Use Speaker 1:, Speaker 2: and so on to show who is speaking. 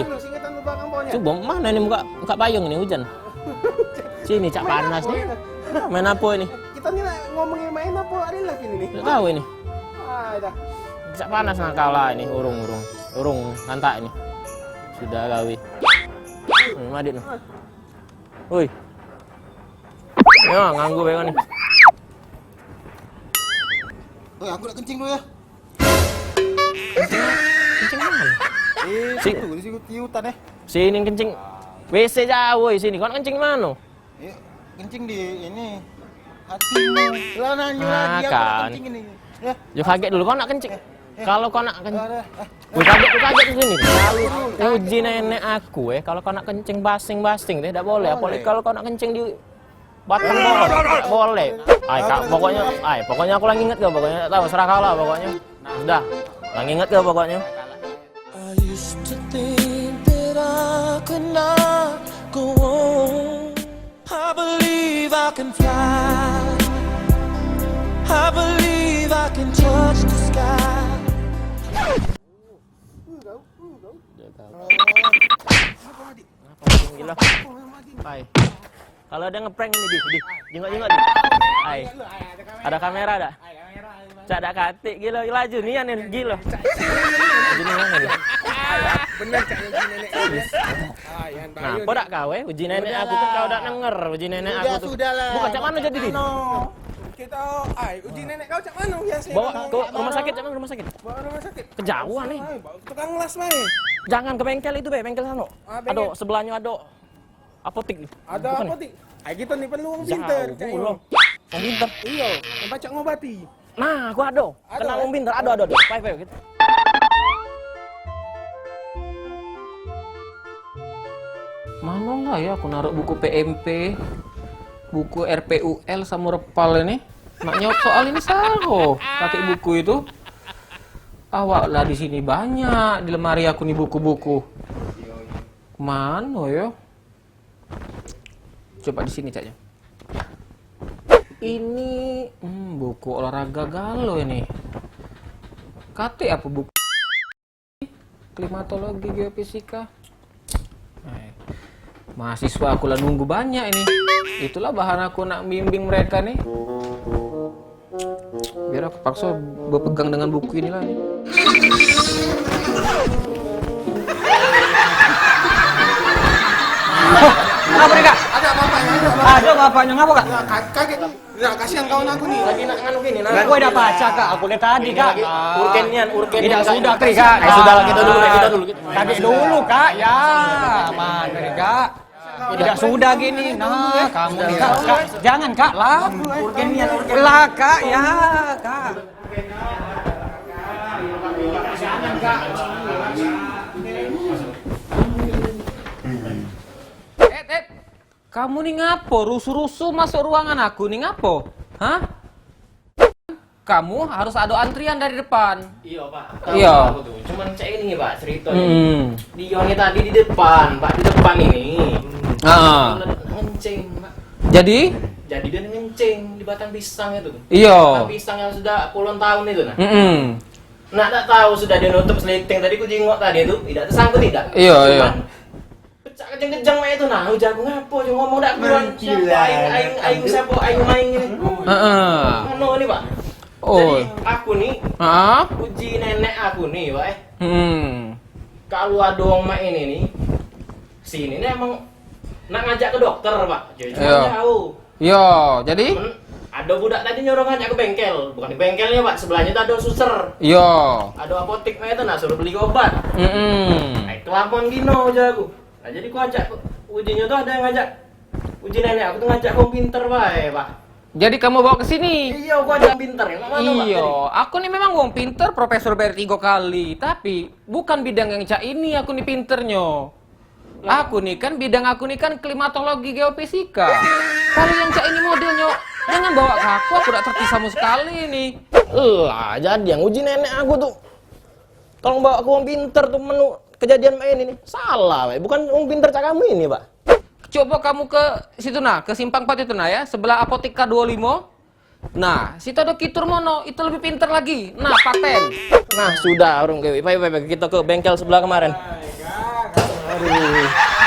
Speaker 1: Singatan lubang kampungnya.
Speaker 2: Coba mana ini muka payung ini hujan. Sini cak panas nih. Main apa ini?
Speaker 1: Kita nih ngomongin main apa ada lagi ini?
Speaker 2: Nggak tahu ini.
Speaker 1: Dah.
Speaker 2: Cak panas nah kalah ini urung lantak ini. Sudah gawe. Madit nih. Woi. Ya nganggu bae nih.
Speaker 1: Woi, aku nak kencing dulu ya.
Speaker 2: Kencing mana?
Speaker 1: Situ di situ tiutan ya.
Speaker 2: Sini kencing. WC jauh woi sini. Kau nak kencing mana?
Speaker 1: Ya, kencing di ini hatimu. Lah nanya lagi aku nak
Speaker 2: kan.
Speaker 1: kencing ini. Ya.
Speaker 2: Yo kaget dulu kau nak kencing. Kalau kau nak kencing. Woi kaget di sini. Uji nenek aku kalau kau nak kencing basing-basing tidak boleh. Apalagi kalau kau nak kencing di batang pohon tidak boleh. Pokoknya aku lagi inget gak pokoknya tak tahu serah kalah pokoknya. Sudah. Lagi inget gak pokoknya.
Speaker 3: I used to think that I could not go on. I believe I can fly. I believe I can touch the sky.
Speaker 2: Gila. Hai. Kalau ada ngeprank ini di jenggot-jenggot di. Hai. Ada kamera ada? Cak ada katik gila laju nian nih gila. Ini mana?
Speaker 1: Bener cak uji nenek.
Speaker 2: Nah, apa dak kau uji nenek aku kan kau dak denger uji nenek aku tuh.
Speaker 1: Sudahlah.
Speaker 2: Bukan cak mana jadi di?
Speaker 1: Kita uji nenek kau cak mana biasa?
Speaker 2: Bawa ke rumah sakit, cak mana rumah sakit?
Speaker 1: Bawa rumah sakit.
Speaker 2: Kejauhan nih.
Speaker 1: Tukang las mai.
Speaker 2: Jangan ke bengkel itu, bengkel sana. Ada sebelahnya ada apotik nih.
Speaker 1: Ada
Speaker 2: Bukan
Speaker 1: apotik. Kita nih perlu orang
Speaker 2: nih?
Speaker 1: pinter.
Speaker 2: Jauh pula. Orang pinter.
Speaker 1: Iya, yang baca ngobati.
Speaker 2: Nah, gua ada. Kenal orang pinter, ada. Pai gitu. Mana lah ya aku naruh buku PMP, buku RPUL sama Repal ini. Nak nyaut soal ini salah. Pakai buku itu. Awak lah di sini banyak di lemari aku nih buku-buku. Mana ya? Coba di sini saja. Ini buku olahraga galau ini. KT apa buku? Klimatologi geofisika. Mahasiswa aku lah nunggu banyak ini. Itulah bahan aku nak bimbing mereka nih. Biar aku paksa berpegang dengan buku inilah nih.
Speaker 4: Kenapa nih kak? Ada bapaknya ngapa kak?
Speaker 1: Kaget. Enggak kasihan kawan aku nih.
Speaker 2: Lagi nak nganu gini.
Speaker 4: Gue udah baca kak, aku lihat tadi kak.
Speaker 2: Urgennya.
Speaker 4: Tidak sudah kak.
Speaker 2: Sudah lah kita dulu.
Speaker 4: Tadi dulu kak, ya mana nih kak? Tidak sudah gini, nah kamu nih kak. Jangan kak lah.
Speaker 2: Urgennya.
Speaker 4: Lah kak, ya kak.
Speaker 2: Jangan kak. Kamu nih ngapo? Rusuh-rusuh masuk ruangan aku nih ngapo? Hah? Kamu harus ada antrian dari depan.
Speaker 5: Iya pak.
Speaker 2: Iya.
Speaker 5: Cuman cek ini pak ceritanya. Dia ini tadi di depan pak, di depan ini. Ngencing pak.
Speaker 2: Jadi
Speaker 5: dia ngencing di batang pisang itu.
Speaker 2: Iya.
Speaker 5: Batang pisang yang sudah puluhan tahun itu nah.
Speaker 2: Nah,
Speaker 5: tak tahu sudah dia nutup seliting tadi ku jengok tadi itu tidak tersangkut tidak.
Speaker 2: Iya.
Speaker 5: Pecah kejang-kejang mah itu nah, jago ngapo cuma ngomong dak keluar. Aing siapa aing main ini. Anu ini pak.
Speaker 2: Oh.
Speaker 5: Jadi aku nih. Uji nenek aku nih pak. Kalau ada orang main ini nih, sini nih emang nak ngajak ke dokter pak. Jadi cuma jauh.
Speaker 2: Iya, jadi
Speaker 5: ada budak tadi nyuruh ngajak ke bengkel, bukan di bengkelnya pak, sebelahnya tuh ada suster.
Speaker 2: Iya.
Speaker 5: Ada apotik mah itu nah suruh beli obat. Kelakuan gino jago. Nah jadi ku ajak ujinya tuh ada yang ngajak. Uji nenek aku tuh ngajak kamu pinter pak.
Speaker 2: Jadi kamu bawa ke sini?
Speaker 5: Iya, aku ajak pinter ya.
Speaker 2: Iya, aku nih memang wong pinter, profesor bayar 3 kali, tapi bukan bidang yang cak ini aku nih pinternya. Aku nih kan bidang aku nih kan klimatologi geofisika. Kalau yang cak ini modelnya jangan bawa ke aku udah terpisahmu sekali nih. Lah, jadi yang uji nenek aku tuh. Kalau bawa aku wong pinter tuh menu kejadian main ini salah, bukan wong pinter cak kamu ini, Pak. Coba kamu ke situ nah, ke Simpang 4 itu nah ya, sebelah apotek K25. Nah, situ ada Kitur Mono, itu lebih pinter lagi. Nah, paten. Nah, sudah, kita ke bengkel sebelah kemarin. Aduh.